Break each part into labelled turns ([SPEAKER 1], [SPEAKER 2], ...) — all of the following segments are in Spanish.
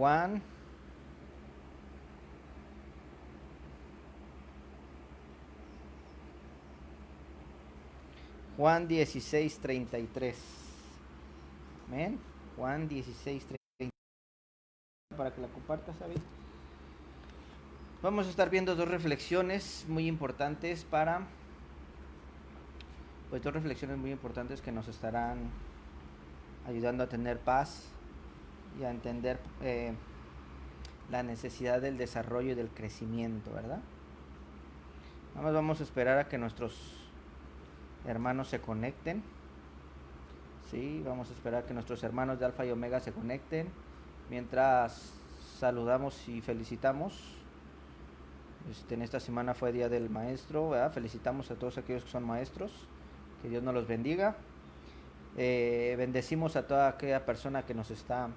[SPEAKER 1] Juan. Juan 16:33. Amén. Juan 16:33. Para que la compartas, ¿sabes? Vamos a estar viendo dos reflexiones muy importantes dos reflexiones muy importantes que nos estarán ayudando a tener paz y a entender la necesidad del desarrollo y del crecimiento, ¿verdad? Nada más vamos a esperar a que nuestros hermanos se conecten. Sí, vamos a esperar a que nuestros hermanos de Alfa y Omega se conecten. Mientras saludamos y felicitamos. En esta semana fue Día del Maestro, ¿verdad? Felicitamos a todos aquellos que son maestros. Que Dios nos los bendiga. Bendecimos a toda aquella persona que nos está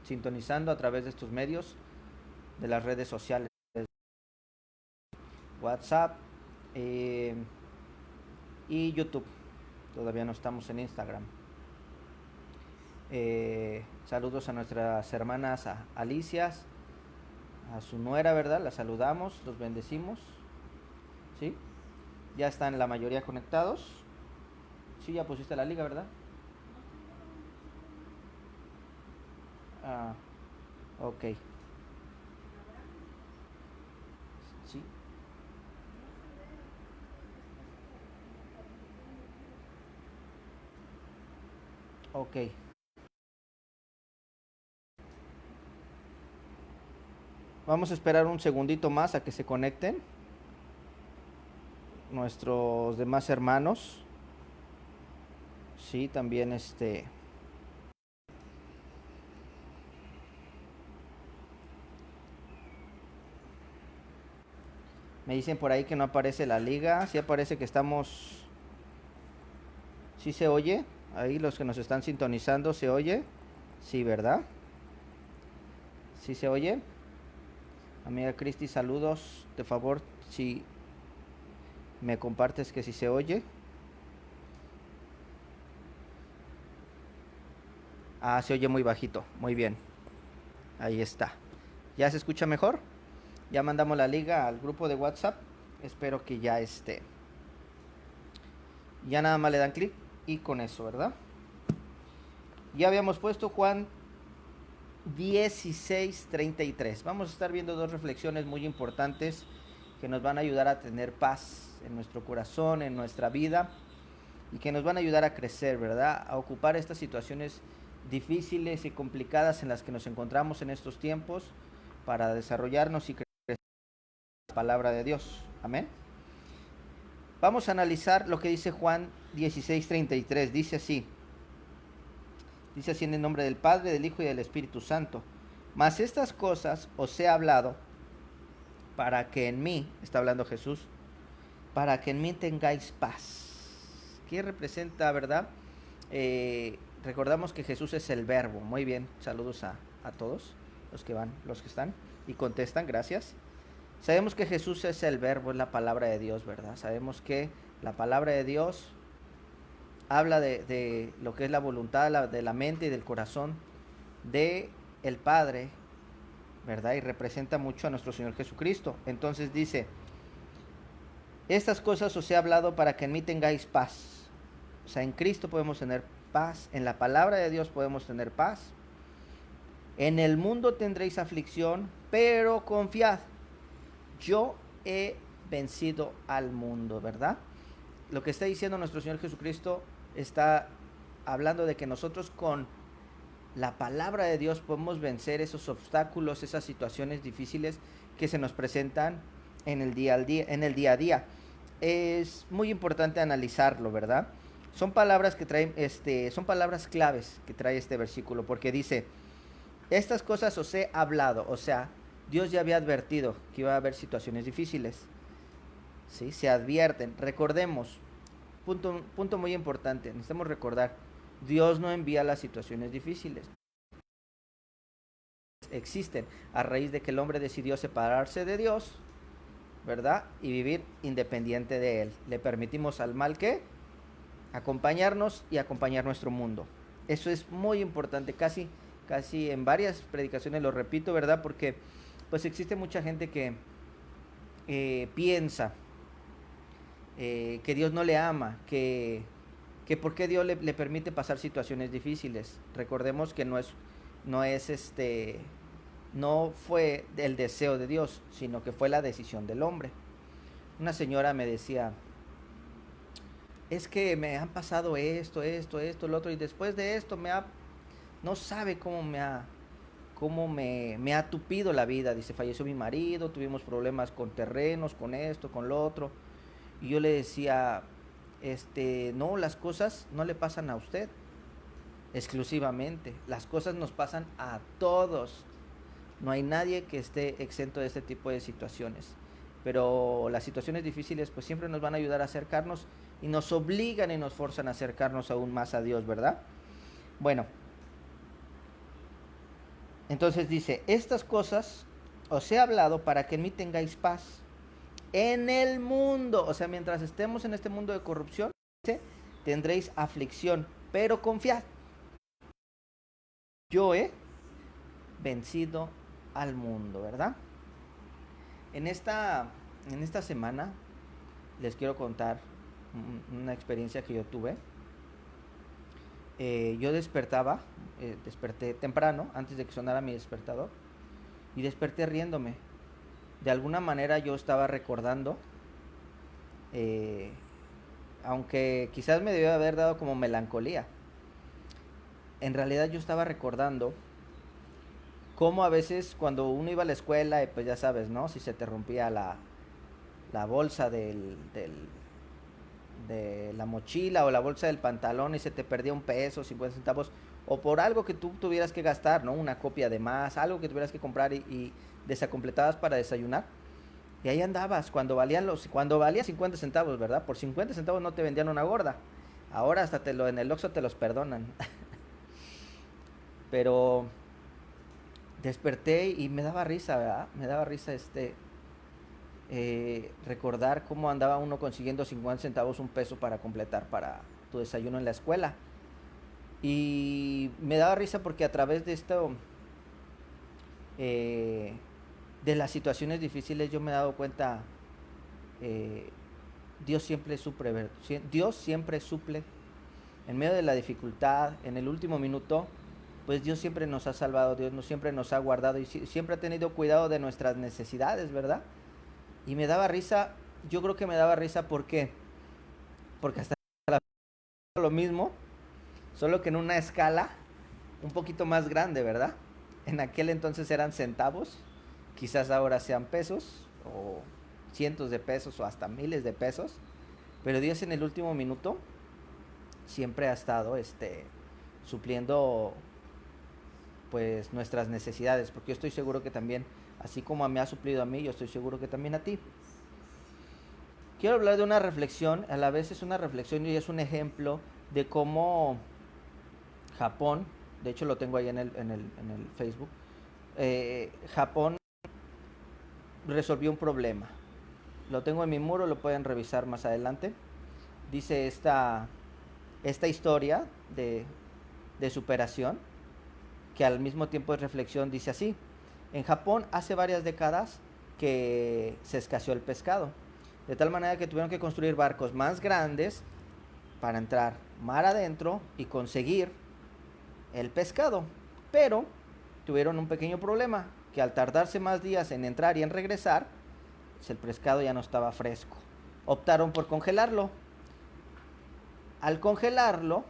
[SPEAKER 1] sintonizando a través de estos medios, de las redes sociales, WhatsApp y YouTube. Todavía no estamos en Instagram. Saludos a nuestras hermanas Alicias, a su nuera, ¿verdad? La saludamos, los bendecimos. ¿Sí? Ya están la mayoría conectados. Sí, ya pusiste la liga, ¿verdad? Ah, ok. Sí. Ok. Vamos a esperar un segundito más a que se conecten nuestros demás hermanos. Sí, también me dicen por ahí que no aparece la liga. Sí aparece que estamos. Sí se oye. Ahí los que nos están sintonizando, ¿se oye? Sí, ¿verdad? Sí se oye. Amiga Cristi, saludos. De favor, si me compartes que sí se oye. Ah, se oye muy bajito. Muy bien. Ahí está. ¿Ya se escucha mejor? Ya mandamos la liga al grupo de WhatsApp. Espero que ya esté. Ya nada más le dan clic y con eso, ¿verdad? Ya habíamos puesto Juan 16:33. Vamos a estar viendo dos reflexiones muy importantes que nos van a ayudar a tener paz en nuestro corazón, en nuestra vida, y que nos van a ayudar a crecer, ¿verdad? A ocupar estas situaciones difíciles y complicadas en las que nos encontramos en estos tiempos para desarrollarnos y crecer la palabra de Dios. Amén. Vamos a analizar lo que dice Juan 16:33. Dice así en el nombre del Padre, del Hijo y del Espíritu Santo. Mas estas cosas os he hablado para que en mí, está hablando Jesús, para que en mí tengáis paz. ¿Qué representa, verdad? Recordamos que Jesús es el verbo. Muy bien, saludos a todos los que están y contestan, gracias. Sabemos que Jesús es el verbo, es la palabra de Dios, ¿verdad? Sabemos que la palabra de Dios habla de lo que es la voluntad de la mente y del corazón de el Padre, ¿verdad? Y representa mucho a nuestro Señor Jesucristo. Entonces dice, estas cosas os he hablado para que en mí tengáis paz. O sea, en Cristo podemos tener paz, en la palabra de Dios podemos tener paz. En el mundo tendréis aflicción, pero confiad, yo he vencido al mundo, ¿verdad? Lo que está diciendo nuestro Señor Jesucristo está hablando de que nosotros con la palabra de Dios podemos vencer esos obstáculos, esas situaciones difíciles que se nos presentan en el día a día. Es muy importante analizarlo, ¿verdad? Son palabras que traen, son palabras claves que trae este versículo, porque dice, estas cosas os he hablado, o sea, Dios ya había advertido que iba a haber situaciones difíciles. ¿Sí? Se advierten. Recordemos, punto muy importante, necesitamos recordar, Dios no envía las situaciones difíciles. Existen a raíz de que el hombre decidió separarse de Dios, ¿verdad? Y vivir independiente de Él. Le permitimos al mal que acompañarnos y acompañar nuestro mundo. Eso es muy importante. Casi casi en varias predicaciones lo repito, ¿verdad? Porque pues existe mucha gente que piensa que Dios no le ama, que por qué Dios le permite pasar situaciones difíciles. Recordemos que no es no fue el deseo de Dios, sino que fue la decisión del hombre. Una señora me decía, es que me han pasado esto, lo otro, y después de esto no sabe cómo me ha tupido la vida. Dice, falleció mi marido, tuvimos problemas con terrenos, con esto, con lo otro. Y yo le decía, no, las cosas no le pasan a usted exclusivamente, las cosas nos pasan a todos. No hay nadie que esté exento de este tipo de situaciones. Pero las situaciones difíciles pues siempre nos van a ayudar a acercarnos y nos obligan y nos forzan a acercarnos aún más a Dios, ¿verdad? Bueno, entonces dice, estas cosas os he hablado para que en mí tengáis paz. En el mundo, o sea, mientras estemos en este mundo de corrupción, tendréis aflicción, pero confiad. Yo he vencido al mundo, ¿verdad? En esta semana les quiero contar una experiencia que yo tuve. Yo desperté temprano, antes de que sonara mi despertador, y desperté riéndome. De alguna manera yo estaba recordando, aunque quizás me debió haber dado como melancolía, en realidad yo estaba recordando cómo a veces cuando uno iba a la escuela, pues ya sabes, ¿no? Si se te rompía la bolsa de la mochila o la bolsa del pantalón y se te perdía un peso, 50 centavos, o por algo que tú tuvieras que gastar, ¿no? Una copia de más, algo que tuvieras que comprar y desacompletabas para desayunar. Y ahí andabas cuando cuando valía 50 centavos, ¿verdad? Por 50 centavos no te vendían una gorda. Ahora hasta en el Oxxo te los perdonan. Pero desperté y me daba risa, ¿verdad? Me daba risa recordar cómo andaba uno consiguiendo 50 centavos, un peso para completar para tu desayuno en la escuela. Y me daba risa porque a través de esto, eh, de las situaciones difíciles, yo me he dado cuenta, eh, Dios siempre suple en medio de la dificultad, en el último minuto, pues Dios siempre nos ha salvado, siempre nos ha guardado y siempre ha tenido cuidado de nuestras necesidades, ¿verdad? Y me daba risa, yo creo que me daba risa, ¿por qué? Porque hasta lo mismo, solo que en una escala un poquito más grande, ¿verdad? En aquel entonces eran centavos, quizás ahora sean pesos o cientos de pesos o hasta miles de pesos, pero Dios en el último minuto siempre ha estado supliendo pues nuestras necesidades, porque yo estoy seguro que también, así como me ha suplido a mí, yo estoy seguro que también a ti. Quiero hablar de una reflexión, a la vez es una reflexión y es un ejemplo de cómo Japón, de hecho lo tengo ahí en el Facebook, Japón resolvió un problema. Lo tengo en mi muro, lo pueden revisar más adelante. Dice esta historia de superación, que al mismo tiempo es reflexión, dice así: en Japón hace varias décadas que se escaseó el pescado, de tal manera que tuvieron que construir barcos más grandes para entrar mar adentro y conseguir el pescado. Pero tuvieron un pequeño problema, que al tardarse más días en entrar y en regresar, pues el pescado ya no estaba fresco. Optaron por congelarlo. Al congelarlo,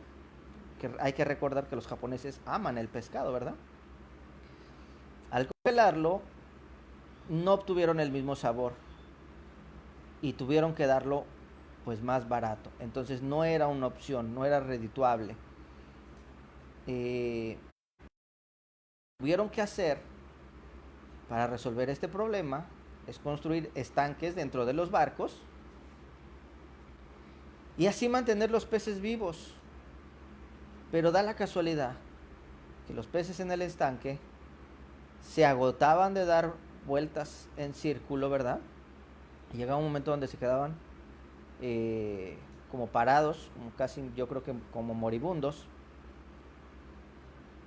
[SPEAKER 1] que hay que recordar que los japoneses aman el pescado, ¿verdad? Al congelarlo, no obtuvieron el mismo sabor y tuvieron que darlo pues más barato. Entonces no era una opción, no era redituable. Tuvieron que hacer para resolver este problema es construir estanques dentro de los barcos y así mantener los peces vivos. Pero da la casualidad que los peces en el estanque se agotaban de dar vueltas en círculo, ¿verdad? Y llegaba un momento donde se quedaban como parados, como casi yo creo que como moribundos.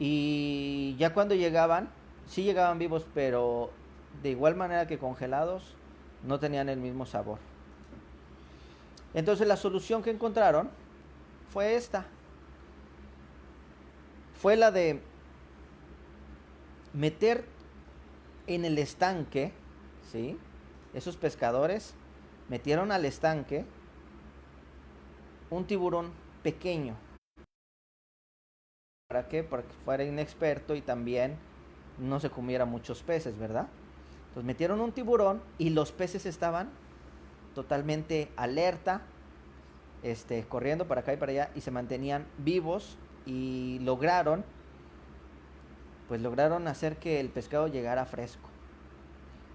[SPEAKER 1] Y ya cuando llegaban, sí llegaban vivos, pero de igual manera que congelados, no tenían el mismo sabor. Entonces la solución que encontraron fue esta. Fue la de meter en el estanque, ¿sí? Esos pescadores metieron al estanque un tiburón pequeño. ¿Para qué? Para que fuera inexperto y también no se comiera muchos peces, ¿verdad? Entonces metieron un tiburón y los peces estaban totalmente alerta, corriendo para acá y para allá, y se mantenían vivos y lograron hacer que el pescado llegara fresco.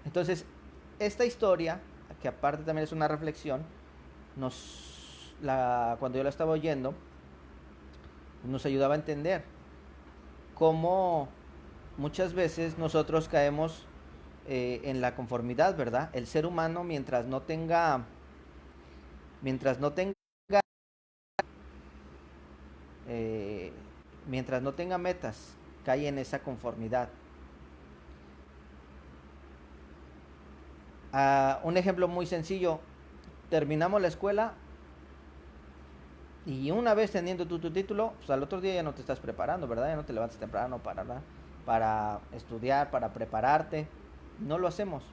[SPEAKER 1] Entonces, esta historia, que aparte también es una reflexión, cuando yo la estaba oyendo, nos ayudaba a entender cómo muchas veces nosotros caemos en la conformidad, ¿verdad? El ser humano mientras no tenga eh, mientras no tenga metas, cae en esa conformidad. Un ejemplo muy sencillo: terminamos la escuela y una vez teniendo tu título, pues al otro día ya no te estás preparando, ¿verdad? Ya no te levantas temprano para estudiar, para prepararte. No lo hacemos.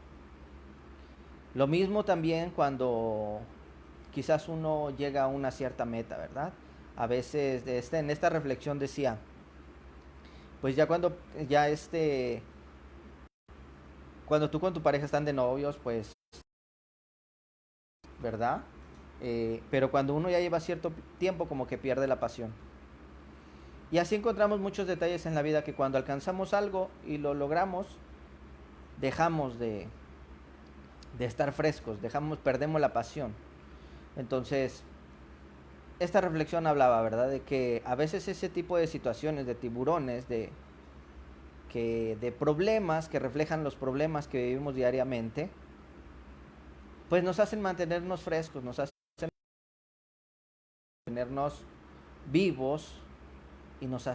[SPEAKER 1] Lo mismo también cuando quizás uno llega a una cierta meta, ¿verdad? A veces en esta reflexión decía, pues ya cuando tú con tu pareja están de novios, pues, ¿verdad? Pero cuando uno ya lleva cierto tiempo, como que pierde la pasión. Y así encontramos muchos detalles en la vida, que cuando alcanzamos algo y lo logramos, dejamos de estar frescos, perdemos la pasión. Entonces, esta reflexión hablaba, ¿verdad? De que a veces ese tipo de situaciones, de tiburones, de problemas que reflejan los problemas que vivimos diariamente, pues nos hacen mantenernos frescos, nos hacen mantenernos vivos y nos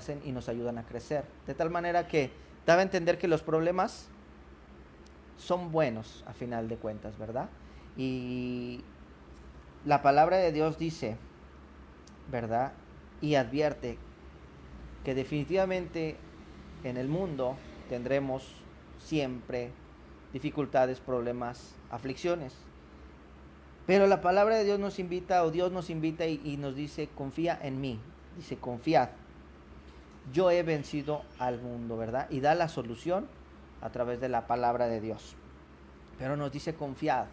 [SPEAKER 1] ayudan a crecer. De tal manera que daba a entender que los problemas son buenos a final de cuentas, ¿verdad? Y la palabra de Dios dice, ¿verdad? Y advierte que definitivamente en el mundo tendremos siempre dificultades, problemas, aflicciones. Pero la palabra de Dios nos invita, o Dios nos invita y nos dice, confía en mí. Dice, confiad. Yo he vencido al mundo, ¿verdad? Y da la solución a través de la palabra de Dios. Pero nos dice, confiad.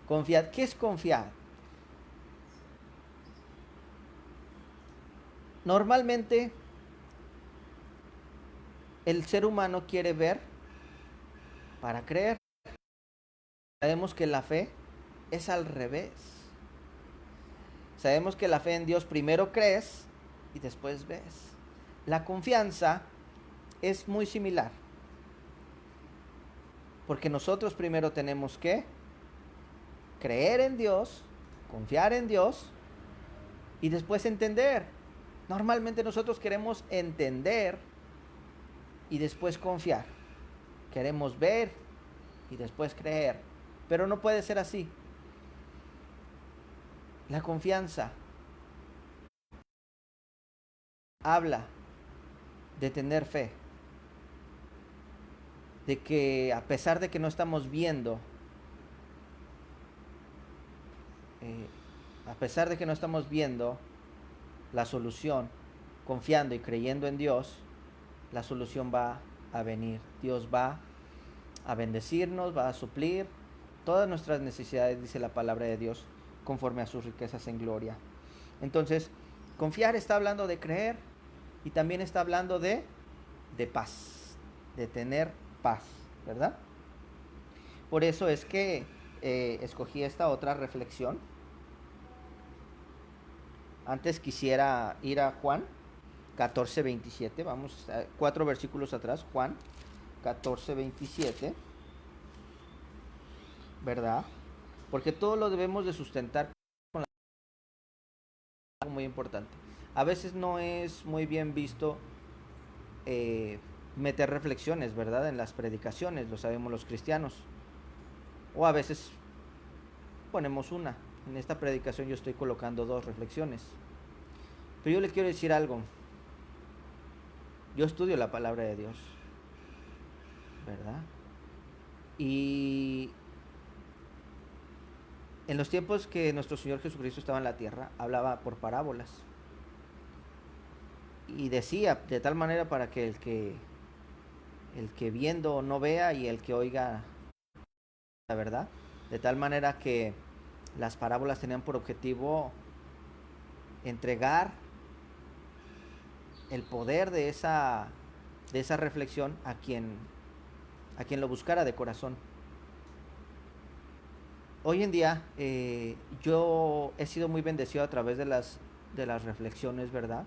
[SPEAKER 1] Confiad. ¿Qué es confiar? Normalmente el ser humano quiere ver para creer. Sabemos que la fe es al revés. Sabemos que la fe en Dios primero crees y después ves. La confianza es muy similar, porque nosotros primero tenemos que creer en Dios, confiar en Dios y después entender. Normalmente nosotros queremos entender y después confiar. Queremos ver y después creer, pero no puede ser así. La confianza habla de tener fe, de que a pesar de que no estamos viendo, a pesar de que no estamos viendo la solución, confiando y creyendo en Dios, la solución va a venir. Dios va a bendecirnos, va a suplir todas nuestras necesidades, dice la palabra de Dios, conforme a sus riquezas en gloria. Entonces, confiar está hablando de creer y también está hablando de paz, de tener paz, ¿verdad? Por eso es que escogí esta otra reflexión. Antes quisiera ir a Juan 14:27, vamos a 4 versículos atrás, Juan 14:27, ¿verdad? Porque todo lo debemos de sustentar con algo muy importante. A veces no es muy bien visto meter reflexiones, ¿verdad? En las predicaciones, lo sabemos los cristianos. O a veces ponemos una. En esta predicación yo estoy colocando 2 reflexiones. Pero yo le quiero decir algo. Yo estudio la palabra de Dios, ¿verdad? Y en los tiempos que nuestro Señor Jesucristo estaba en la tierra, hablaba por parábolas. Y decía de tal manera para que el que viendo no vea y el que oiga la verdad. De tal manera que las parábolas tenían por objetivo entregar el poder de esa reflexión a quien lo buscara de corazón. Hoy en día yo he sido muy bendecido a través de las reflexiones, ¿verdad?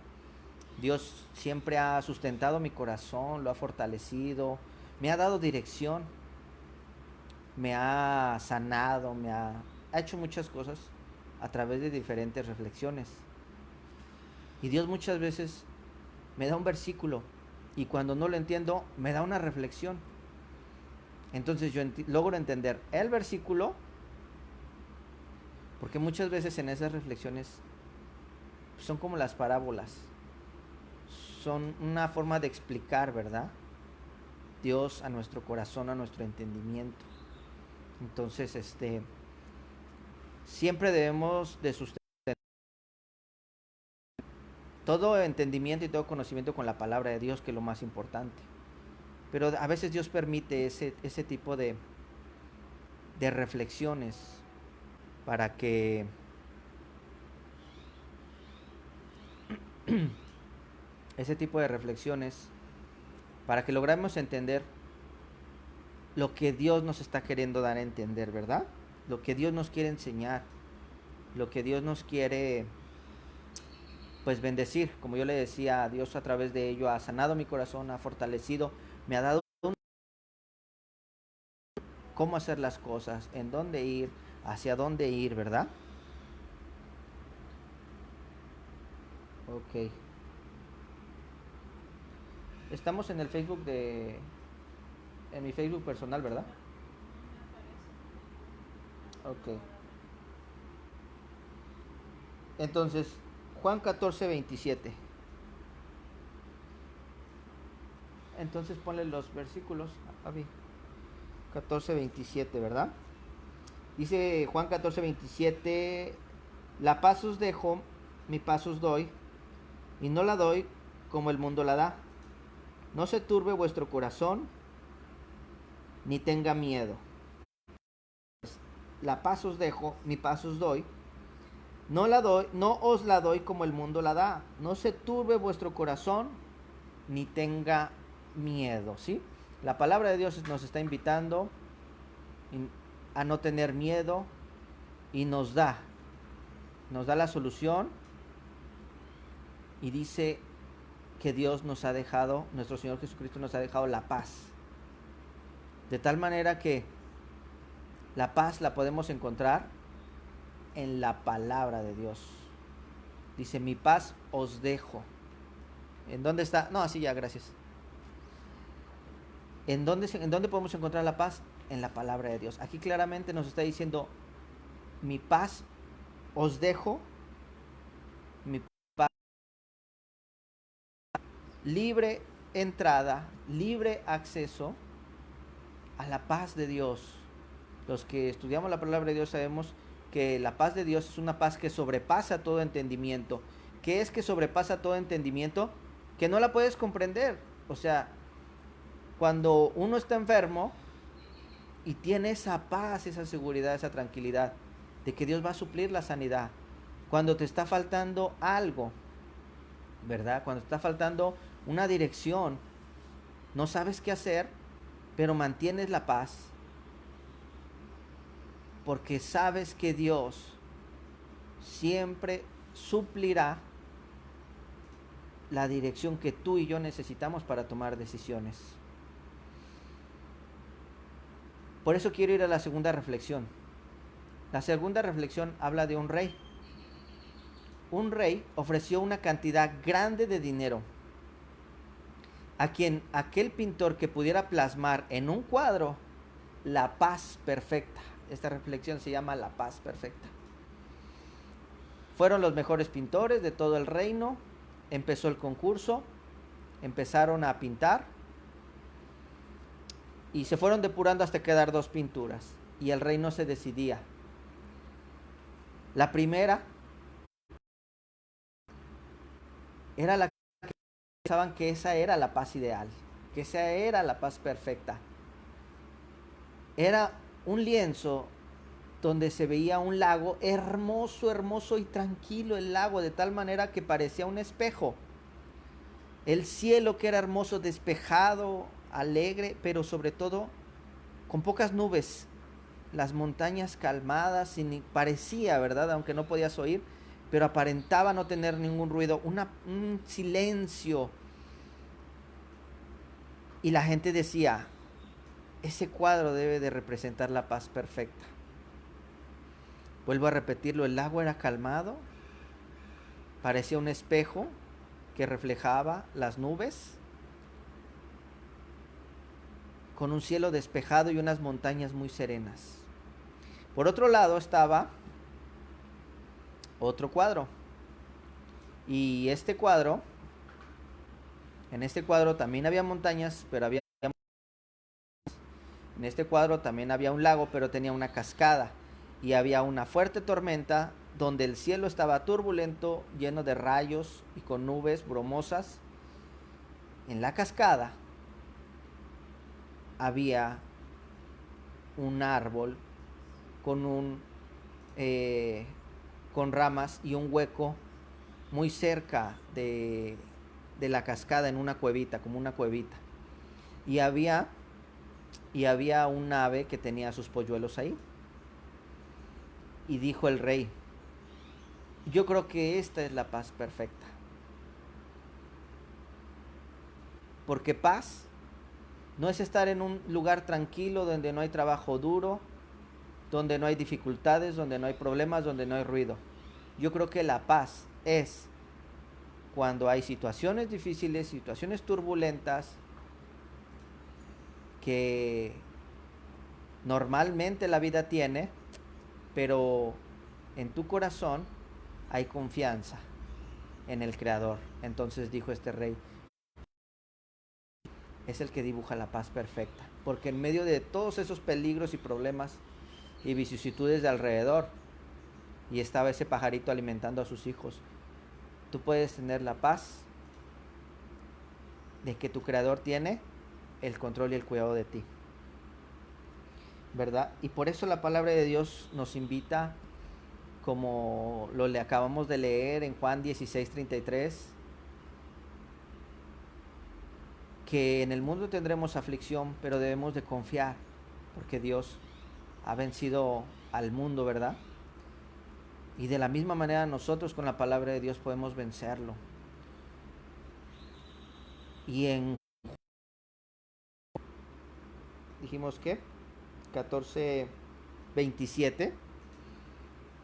[SPEAKER 1] Dios siempre ha sustentado mi corazón, lo ha fortalecido, me ha dado dirección, me ha sanado, ha hecho muchas cosas a través de diferentes reflexiones. Y Dios muchas veces me da un versículo y cuando no lo entiendo me da una reflexión. Entonces yo logro entender el versículo, porque muchas veces en esas reflexiones son como las parábolas, son una forma de explicar, ¿verdad? Dios a nuestro corazón, a nuestro entendimiento. Entonces, siempre debemos de sustentar todo entendimiento y todo conocimiento con la palabra de Dios, que es lo más importante. Pero a veces Dios permite ese tipo de reflexiones para que ese tipo de reflexiones para que logremos entender lo que Dios nos está queriendo dar a entender, ¿verdad? Lo que Dios nos quiere enseñar, lo que Dios nos quiere pues bendecir. Como yo le decía, Dios a través de ello ha sanado mi corazón, ha fortalecido, me ha dado cómo hacer las cosas, en dónde ir, hacia dónde ir, ¿verdad? Ok. Estamos en el Facebook en mi Facebook personal, ¿verdad? Ok. Entonces, Juan 14:27. Entonces ponle los versículos, Avi. 14:27, ¿verdad? Dice Juan 14:27, la paz os dejo, mi paz os doy, y no la doy como el mundo la da. No se turbe vuestro corazón, ni tenga miedo. La paz os dejo, mi paz os doy. No os la doy como el mundo la da. No se turbe vuestro corazón, ni tenga miedo, ¿sí? La palabra de Dios nos está invitando a no tener miedo y nos da la solución y dice que Dios nos ha dejado, nuestro Señor Jesucristo nos ha dejado la paz. De tal manera que la paz la podemos encontrar en la palabra de Dios. Dice, mi paz os dejo. ¿En dónde está? No, así ya, gracias. ¿En dónde podemos encontrar la paz? En la palabra de Dios. Aquí claramente nos está diciendo, mi paz os dejo, mi paz, libre entrada, libre acceso a la paz de Dios. Los que estudiamos la palabra de Dios sabemos que la paz de Dios es una paz que sobrepasa todo entendimiento. ¿Qué es que sobrepasa todo entendimiento? Que no la puedes comprender. O sea, cuando uno está enfermo y tiene esa paz, esa seguridad, esa tranquilidad de que Dios va a suplir la sanidad. Cuando te está faltando algo, ¿verdad? Cuando te está faltando una dirección, no sabes qué hacer, pero mantienes la paz porque sabes que Dios siempre suplirá la dirección que tú y yo necesitamos para tomar decisiones. Por eso quiero ir a la segunda reflexión. La segunda reflexión habla de un rey. Un rey ofreció una cantidad grande de dinero a quien aquel pintor que pudiera plasmar en un cuadro la paz perfecta. Esta reflexión se llama la paz perfecta. Fueron los mejores pintores de todo el reino. Empezó el concurso, empezaron a pintar y se fueron depurando hasta quedar dos pinturas. Y el rey no se decidía. La primera era la que pensaban que esa era la paz ideal, que esa era la paz perfecta. Era un lienzo donde se veía un lago hermoso, hermoso y tranquilo el lago, de tal manera que parecía un espejo. El cielo que era hermoso, despejado, alegre, pero sobre todo con pocas nubes. Las montañas calmadas, parecía, ¿verdad? Aunque no podías oír, pero aparentaba no tener ningún ruido, un silencio. Y la gente decía, ese cuadro debe de representar la paz perfecta. Vuelvo a repetirlo, el lago era calmado, parecía un espejo que reflejaba las nubes, con un cielo despejado y unas montañas muy serenas. Por otro lado estaba otro cuadro. Y en este cuadro también había montañas, pero en este cuadro también había un lago, pero tenía una cascada. Y había una fuerte tormenta donde el cielo estaba turbulento, lleno de rayos y con nubes brumosas. En la cascada había un árbol con con ramas y un hueco muy cerca de la cascada, en una cuevita, como una cuevita. Y había un ave que tenía sus polluelos ahí. Y dijo el rey, yo creo que esta es la paz perfecta. Porque paz no es estar en un lugar tranquilo donde no hay trabajo duro, donde no hay dificultades, donde no hay problemas, donde no hay ruido. Yo creo que la paz es cuando hay situaciones difíciles, situaciones turbulentas, que normalmente la vida tiene, pero en tu corazón hay confianza en el Creador. Entonces dijo este rey, es el que dibuja la paz perfecta, porque en medio de todos esos peligros y problemas y vicisitudes de alrededor, y estaba ese pajarito alimentando a sus hijos, tú puedes tener la paz de que tu Creador tiene el control y el cuidado de ti, ¿verdad? Y por eso la palabra de Dios nos invita, como lo le acabamos de leer en Juan 16:33, que en el mundo tendremos aflicción, pero debemos de confiar, porque Dios ha vencido al mundo, ¿verdad? Y de la misma manera nosotros con la palabra de Dios podemos vencerlo. Y en, dijimos que 14:27,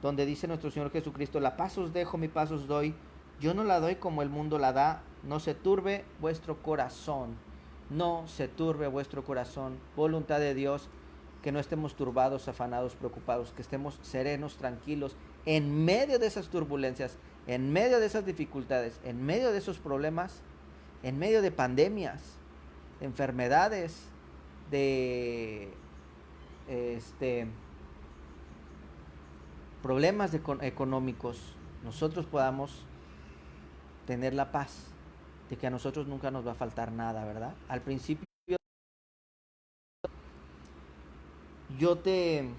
[SPEAKER 1] donde dice nuestro Señor Jesucristo, la paz os dejo, mi paz os doy, yo no la doy como el mundo la da, no se turbe vuestro corazón, no se turbe vuestro corazón, voluntad de Dios, que no estemos turbados, afanados, preocupados, que estemos serenos, tranquilos, en medio de esas turbulencias, en medio de esas dificultades, en medio de esos problemas, en medio de pandemias, de enfermedades, de problemas económicos, nosotros podamos tener la paz de que a nosotros nunca nos va a faltar nada, ¿verdad? Al principio yo te,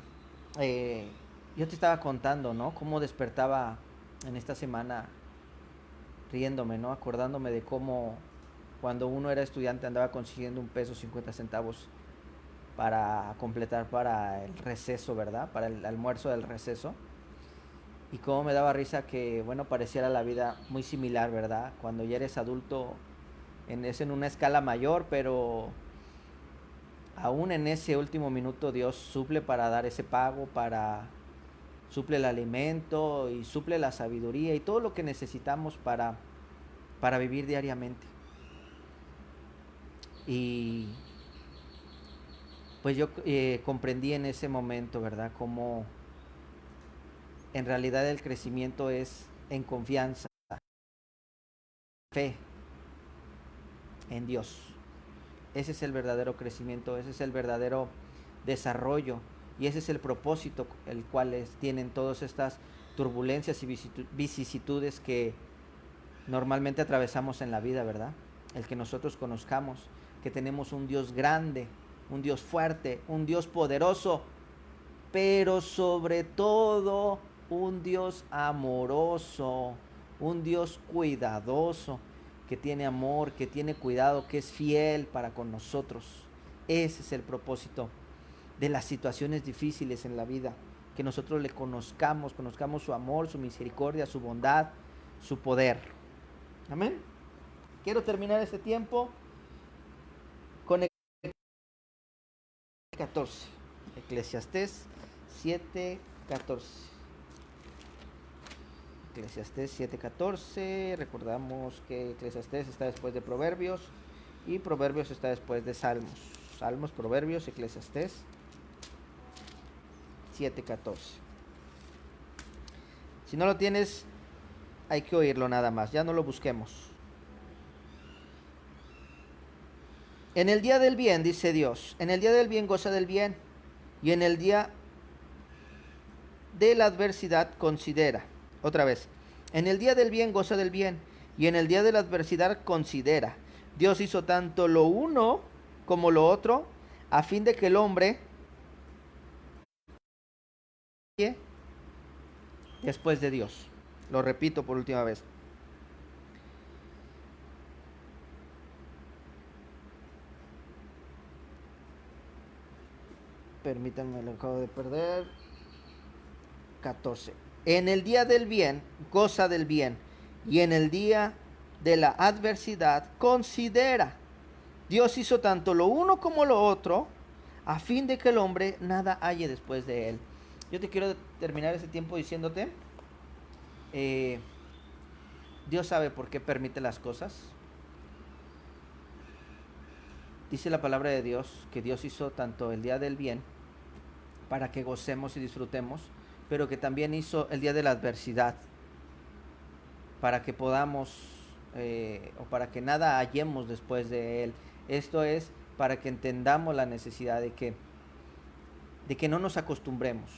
[SPEAKER 1] eh, yo te estaba contando, ¿no? Cómo despertaba en esta semana riéndome, ¿no? Acordándome de cómo cuando uno era estudiante andaba consiguiendo 1 peso 50 centavos para completar para el receso, ¿verdad? Para el almuerzo del receso. Y cómo me daba risa que, bueno, pareciera la vida muy similar, ¿verdad? Cuando ya eres adulto, es en una escala mayor, pero aún en ese último minuto Dios suple para dar ese pago, suple el alimento y suple la sabiduría y todo lo que necesitamos para vivir diariamente. Y pues yo comprendí en ese momento, ¿verdad? Cómo en realidad el crecimiento es en confianza, fe en Dios. Ese es el verdadero crecimiento, ese es el verdadero desarrollo y ese es el propósito el cual tienen todas estas turbulencias y vicisitudes que normalmente atravesamos en la vida, ¿verdad? El que nosotros conozcamos que tenemos un Dios grande, un Dios fuerte, un Dios poderoso, pero sobre todo un Dios amoroso, un Dios cuidadoso, que tiene amor, que tiene cuidado, que es fiel para con nosotros. Ese es el propósito de las situaciones difíciles en la vida, que nosotros le conozcamos su amor, su misericordia, su bondad, su poder. Amén. Quiero terminar este tiempo con el 14. Eclesiastés 7:14. Eclesiastés 7:14. Recordamos que Eclesiastés está después de Proverbios y Proverbios está después de Salmos. Salmos, Proverbios, Eclesiastés 7:14. Si no lo tienes, hay que oírlo nada más, ya no lo busquemos. En el día del bien, dice Dios, en el día del bien goza del bien, y en el día de la adversidad considera. Otra vez, en el día del bien goza del bien, y en el día de la adversidad considera. Dios hizo tanto lo uno como lo otro, a fin de que el hombre, después de Dios. Lo repito por última vez. Permítanme, lo acabo de perder. 14. En el día del bien, goza del bien. Y en el día de la adversidad, considera. Dios hizo tanto lo uno como lo otro, a fin de que el hombre nada halle después de él. Yo te quiero terminar este tiempo diciéndote, Dios sabe por qué permite las cosas. Dice la palabra de Dios que Dios hizo tanto el día del bien para que gocemos y disfrutemos, pero que también hizo el día de la adversidad para que podamos o para que nada hallemos después de él. Esto es para que entendamos la necesidad de que no nos acostumbremos,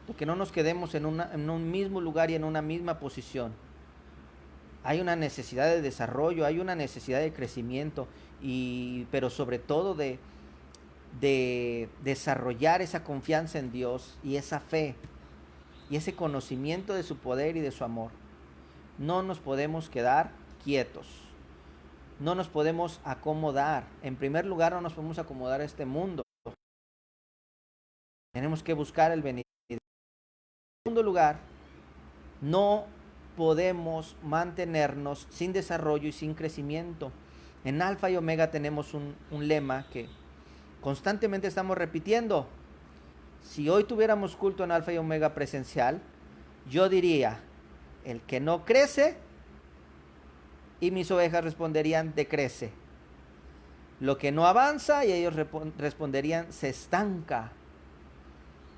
[SPEAKER 1] de que no nos quedemos en un mismo lugar y en una misma posición. Hay una necesidad de desarrollo, hay una necesidad de crecimiento, pero sobre todo de desarrollar esa confianza en Dios y esa fe y ese conocimiento de su poder y de su amor. No nos podemos quedar quietos, no nos podemos acomodar. En primer lugar, no nos podemos acomodar a este mundo. Tenemos que buscar el venidero. En segundo lugar, no podemos mantenernos sin desarrollo y sin crecimiento. En Alfa y Omega tenemos un lema que constantemente estamos repitiendo. Si hoy tuviéramos culto en Alfa y Omega presencial, yo diría, el que no crece, y mis ovejas responderían, decrece. Lo que no avanza, y ellos responderían, se estanca.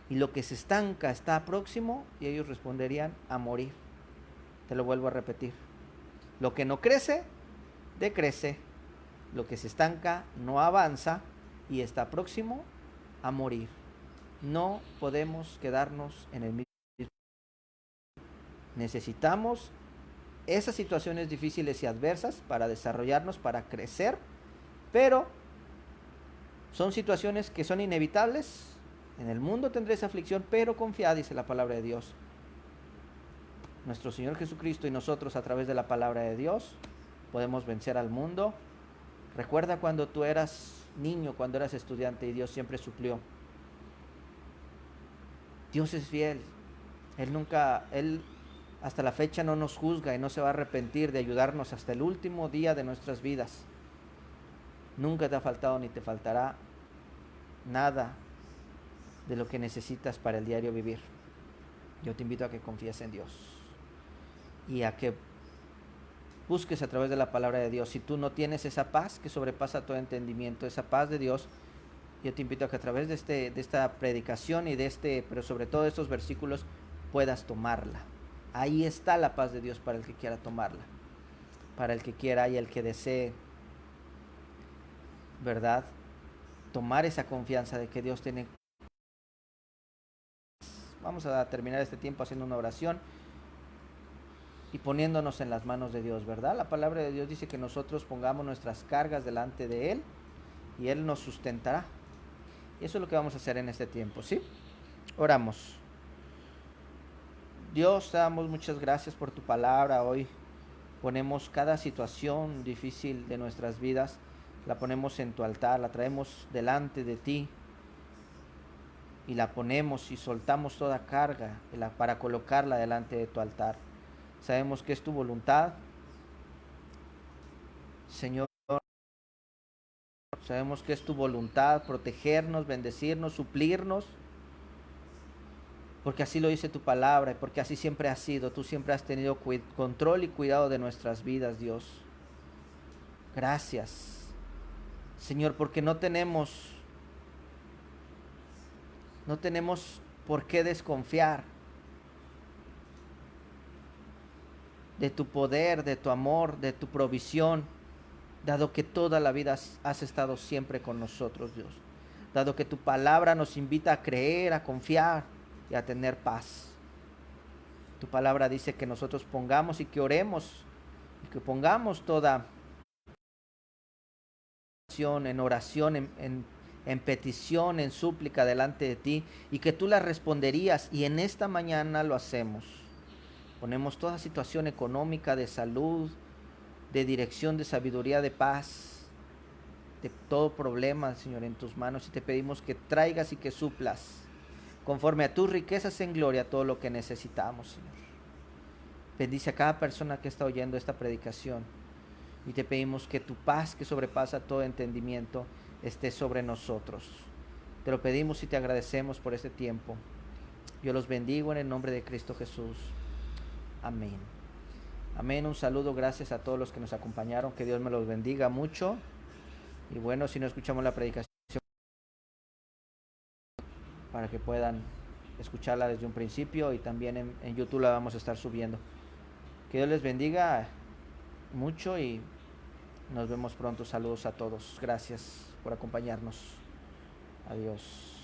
[SPEAKER 1] Y lo que se estanca está próximo, y ellos responderían, a morir. Te lo vuelvo a repetir. Lo que no crece, decrece. Lo que se estanca, no avanza, y está próximo a morir. No podemos quedarnos en el mismo. Necesitamos esas situaciones difíciles y adversas para desarrollarnos, para crecer, pero son situaciones que son inevitables. En el mundo tendréis aflicción, pero confiad, dice la palabra de Dios. Nuestro Señor Jesucristo y nosotros, a través de la palabra de Dios, podemos vencer al mundo. Recuerda cuando tú eras niño, cuando eras estudiante, y Dios siempre suplió. Dios es fiel. Él hasta la fecha no nos juzga y no se va a arrepentir de ayudarnos hasta el último día de nuestras vidas. Nunca te ha faltado ni te faltará nada de lo que necesitas para el diario vivir. Yo te invito a que confíes en Dios y a que busques a través de la palabra de Dios. Si tú no tienes esa paz que sobrepasa todo entendimiento, esa paz de Dios, yo te invito a que a través de esta predicación y pero sobre todo de estos versículos, puedas tomarla. Ahí está la paz de Dios para el que quiera tomarla, para el que quiera y el que desee, ¿verdad?, tomar esa confianza de que Dios tiene. Vamos a terminar este tiempo haciendo una oración y poniéndonos en las manos de Dios, ¿verdad? La palabra de Dios dice que nosotros pongamos nuestras cargas delante de Él y Él nos sustentará. Y eso es lo que vamos a hacer en este tiempo, ¿sí? Oramos. Dios, te damos muchas gracias por tu palabra. Hoy ponemos cada situación difícil de nuestras vidas, la ponemos en tu altar, la traemos delante de ti y la ponemos y soltamos toda carga para colocarla delante de tu altar. Sabemos que es tu voluntad, Señor. Sabemos que es tu voluntad protegernos, bendecirnos, suplirnos, porque así lo dice tu palabra y porque así siempre has sido. Tú siempre has tenido control y cuidado de nuestras vidas, Dios. Gracias, Señor, porque no tenemos por qué desconfiar de tu poder, de tu amor, de tu provisión, dado que toda la vida has estado siempre con nosotros, Dios. Dado que tu palabra nos invita a creer, a confiar y a tener paz. Tu palabra dice que nosotros pongamos y que oremos y que pongamos toda en oración, en petición, en súplica delante de ti y que tú la responderías, y en esta mañana lo hacemos. Ponemos toda situación económica, de salud, de dirección, de sabiduría, de paz, de todo problema, Señor, en tus manos, y te pedimos que traigas y que suplas conforme a tus riquezas en gloria todo lo que necesitamos, Señor. Bendice a cada persona que está oyendo esta predicación y te pedimos que tu paz, que sobrepasa todo entendimiento, esté sobre nosotros. Te lo pedimos y te agradecemos por este tiempo. Yo los bendigo en el nombre de Cristo Jesús. Amén. Amén. Un saludo, gracias a todos los que nos acompañaron. Que Dios me los bendiga mucho. Y bueno, si no escuchamos la predicación, para que puedan escucharla desde un principio, y también en YouTube la vamos a estar subiendo. Que Dios les bendiga mucho y nos vemos pronto. Saludos a todos. Gracias por acompañarnos. Adiós.